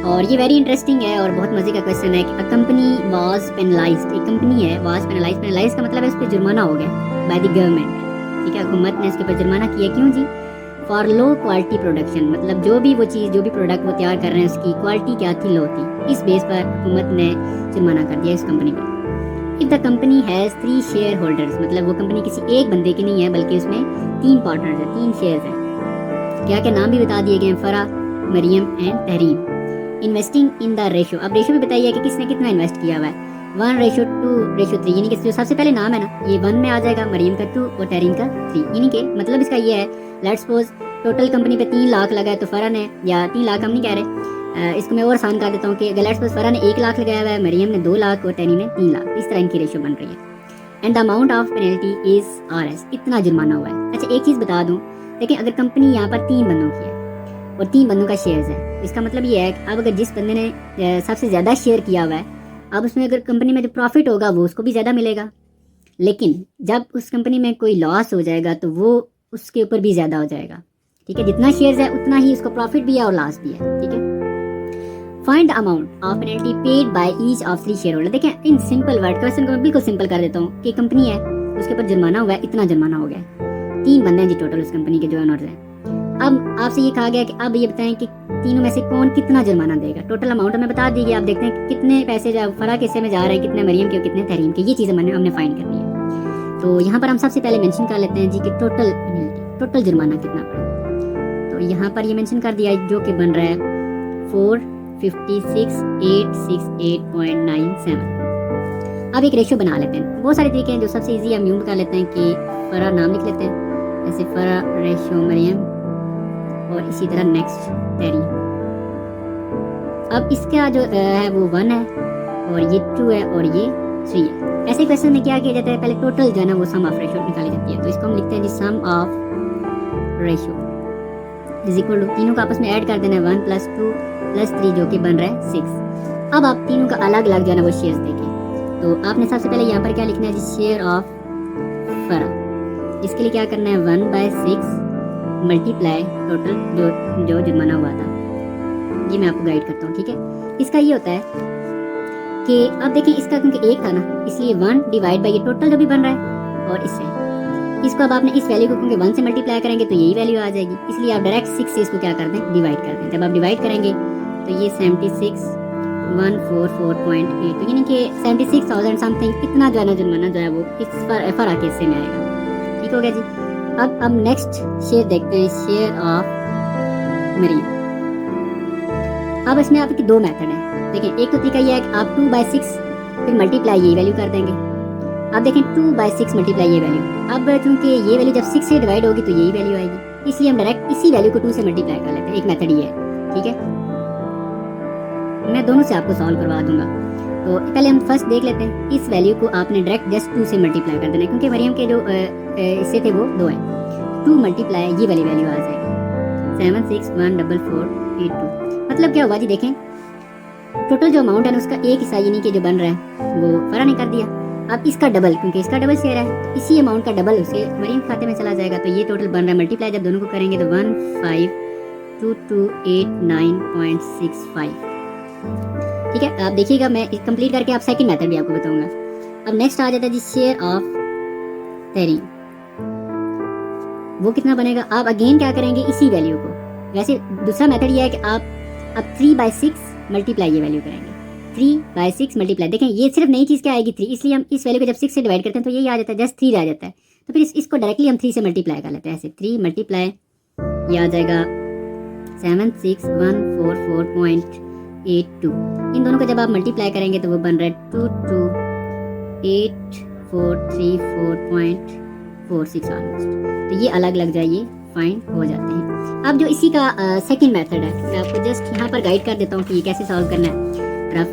और ये very interesting है और बहुत मजे का क्वेश्चन है कि अ कंपनी वाज पेनलाइज्ड, एक कंपनी है वाज पेनलाइज्ड, पेनलाइज का मतलब है उस पर जुर्माना हो गया बाय द गवर्नमेंट, ठीक है, हुकूमत ने उसके ऊपर जुर्माना किया। क्यों जी? फॉर लो क्वालिटी प्रोडक्शन, मतलब जो भी वो चीज़, जो भी प्रोडक्ट वो तैयार कर रहे हैं उसकी क्वालिटी क्या थी, लो थी, इस बेस पर हुकूमत ने जुर्माना कर दिया इस कंपनी पर। If the company has 3 share holders, मतलब वो कंपनी किसी एक बंदे की नहीं है बल्कि उसमें 3 पार्टनर्स हैं, 3 शेयर्स हैं। क्या क्या नाम भी बता दिए गए हैं, Farah, Maryam and Tehreem. Investing in the ratio, अब रेशो भी बताइए कि किसने कितना इन्वेस्ट किया हुआ है, 1:2:3, यानी कि जो सबसे पहले नाम है ना ये 1 में आ जाएगा, मरियम का 2 और तहरीम का 3, यानी कि मतलब इसका ये है, लेट्स सपोज टोटल कंपनी पे 3 लाख लगा है तो फरा ने, या 3 लाख हम नहीं कह रहे, इसको मैं और आसान कर देता हूँ कि अगर लेट्स सपोज फरा ने 1 लाख लगाया हुआ है, मरियम ने 2 लाख और तहरीम ने 3 लाख, इस तरह इनकी रेशो बन रही है। And the amount of penalty is RS, इतना जुर्माना हुआ है। अच्छा एक चीज़ बता दूँ, लेकिन अगर कंपनी यहाँ पर 3 बंदों की है और 3 बंदों का शेयर्स है, इसका मतलब ये है कि अब अगर जिस बंदे ने सबसे ज़्यादा शेयर किया हुआ है, अब उसमें अगर कंपनी में जो प्रॉफिट होगा वो उसको भी ज़्यादा मिलेगा, लेकिन जब उस कंपनी में कोई लॉस हो जाएगा तो वो उसके ऊपर भी ज़्यादा हो जाएगा, ठीक है, जितना शेयर्स है उतना ही उसको प्रॉफिट भी है और लॉस भी है, ठीक है। Find the amount of penalty paid by each of 3 share holder. देखें इन सिंपल वर्ड, क्वेश्चन को मैं बिल्कुल सिंपल कर देता हूँ कि कंपनी है उसके ऊपर जुर्माना हुआ है, इतना जुर्माना हो गया, 3 बंदे हैं जी टोटल उस कंपनी के जो ओनर्स हैं। अब आपसे ये कहा गया कि अब ये बताएं कि तीनों में से कौन कितना जुर्माना देगा। टोटल अमाउंट हमें बता दी गई, आप देखते हैं कि कितने पैसे जो फरा के हिस्से में जा रहे हैं, कितने मरियम के और कितने तहरीम के, ये चीज़ हमने फाइंड करनी है। तो यहाँ पर हम सबसे पहले मेंशन कर लेते हैं जी कि टोटल जुर्माना कितना पड़ा। तो यहाँ पर ये मेंशन कर दिया जो कि बन रहा है 456,868.97। अब एक रेशो बना लेते हैं, बहुत सारे तरीके हैं, जो सबसे ईजी हम यूँ कर लेते हैं कि फरा नाम लिख लेते हैं, जैसे फरा रेशो मरियम और इसी तरह नेक्स्ट तहरीम। अब इसका जो है वो 1 है और ये 2 है और ये 3 है। ऐसे क्वेश्चन में क्या किया जाता है, पहले टोटल जो है ना वो सम ऑफ रेशो निकाली जाती है, तो इसको हम लिखते हैं जी sum of ratio is equal to, तीनों को आपस में ऐड कर देना है, 1 + 2 + 3 जो कि बन रहा है 6। अब आप तीनों का अलग अलग जो है ना वो शेयर्स देखें, तो आपने सबसे पहले यहाँ पर क्या लिखना है जी, शेयर ऑफ फरा, इसके लिए क्या करना है 1/6 मल्टीप्लाई टोटल जो जुर्माना हुआ था, ये मैं आपको गाइड करता हूँ, ठीक है। इसका ये होता है कि अब देखिए इसका क्योंकि 1 था ना, इसलिए 1 डिवाइड बाई ये टोटल जो भी बन रहा है और इससे इसको अब आपने इस वैल्यू को क्योंकि 1 से मल्टीप्लाई करेंगे तो यही वैल्यू आ जाएगी, इसलिए आप डायरेक्ट 6 से इसको क्या कर दें, डिवाइड कर दें। जब आप डिवाइड करेंगे तो ये 76,144.8, तो यानी कि 76,000 समथिंग इतना जो है ना जुर्माना जो है वो इस फरा के हिस्से में आएगा, ठीक हो गया जी। अब नेक्स्ट शेयर देखते हैं, शेयर ऑफ मरियम। अब इसमें आपकी 2 मेथड है, देखिए एक तो तरीका ये है कि आप 2/6 फिर मल्टीप्लाई ये वैल्यू कर देंगे। अब देखें 2/6 मल्टीप्लाई ये वैल्यू, अब चूंकि ये वैल्यू जब 6 से डिवाइड होगी तो यही वैल्यू आएगी, इसलिए हम डायरेक्ट इसी वैल्यू को 2 से मल्टीप्लाई कर लेते हैं। एक मेथड ये है, ठीक है, मैं दोनों से आपको सॉल्व करवा दूंगा। तो पहले हम फर्स्ट देख लेते हैं, इस वैल्यू को आपने डायरेक्ट जस्ट 2 से मल्टीप्लाई कर देना है, क्योंकि मरियम के जो इससे थे वो 2 हैं, 2 मल्टीप्लाई ये वाली वैल्यू आ जाएगी 76,144.82। मतलब क्या हुआ जी, देखें टोटल जो अमाउंट है ना उसका एक हिस्सा यानी कि जो बन रहा है वो फरा ने कर दिया, अब इसका डबल, क्योंकि इसका डबल शेयर है तो इसी अमाउंट का डबल उसके मरियम खाते में चला जाएगा, तो ये टोटल बन रहा है मल्टीप्लाई जब दोनों को करेंगे तो 152289.65, ठीक है। आप देखिएगा मैं कंप्लीट करके आप सेकंड मेथड भी आपको बताऊंगा। अब नेक्स्ट आ जाता है जी शेयर ऑफ तहरीम, वो कितना बनेगा, आप अगेन क्या करेंगे इसी वैल्यू को, वैसे दूसरा मेथड ये है कि आप अब 3/6 मल्टीप्लाई ये वैल्यू करेंगे, 3/6 मल्टीप्लाई, देखें ये सिर्फ नई चीज़ क्या आएगी 3, इसलिए हम इस वैल्यू को जब 6 से डिवाइड करते हैं तो यही आ जाता है, जस्ट 3 रह जाता है, तो फिर इसको डायरेक्टली हम 3 से मल्टीप्लाई कर लेते हैं, ऐसे 3 मल्टीप्लाई ये आ जाएगा 76,144.82। इन दोनों को जब आप मल्टीप्लाई करेंगे तो वो बन रहा है 22,8434.46 ऑलमोस्ट, तो ये अलग अलग जाइए फाइंड हो जाते हैं। अब जो इसी का सेकंड मेथड है मैं आपको जस्ट यहाँ पर गाइड कर देता हूँ कि ये कैसे सॉल्व करना है रफ।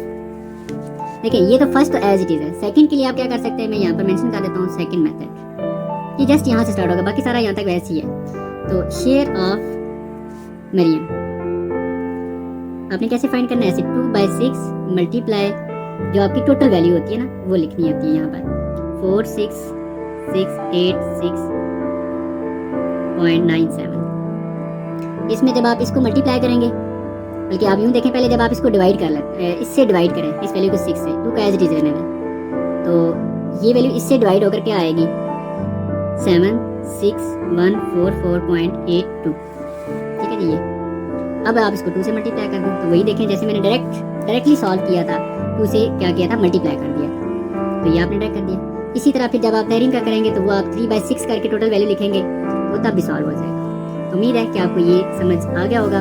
देखिए ये तो फर्स्ट तो एज इट इज है, सेकंड के लिए आप क्या कर सकते हैं, मैं यहाँ पर मेंशन कर देता हूँ सेकंड मेथड, ये जस्ट यहाँ से स्टार्ट होगा, बाकी सारा यहाँ तक वैसे ही है। तो शेयर ऑफ मरियम आपने कैसे फाइंड करना है, ऐसे 2/6 मल्टीप्लाई जो आपकी टोटल वैल्यू होती है ना वो लिखनी होती है यहाँ पर 46,686.97। इसमें जब आप इसको मल्टीप्लाई करेंगे बल्कि आप यूँ देखें, पहले जब आप इसको डिवाइड कर लें, इससे डिवाइड करें इस वैल्यू को 6 से, 2 का एज इट इज रहने दें, तो ये वैल्यू इससे डिवाइड होकर क्या आएगी 76144.82। ठीक है जी। ये अब आप इसको 2 से मल्टीप्लाई कर दें, तो वही देखें जैसे मैंने डायरेक्टली सॉल्व किया था, 2 से क्या किया था मल्टीप्लाई कर दिया था, तो ये आपने डायरेक्ट कर दिया। इसी तरह फिर जब आप तहरीन का करेंगे तो वो आप 3/6 करके टोटल वैल्यू लिखेंगे, वो तब भी सॉल्व हो जाएगा। तो उम्मीद है कि आपको ये समझ आ गया होगा।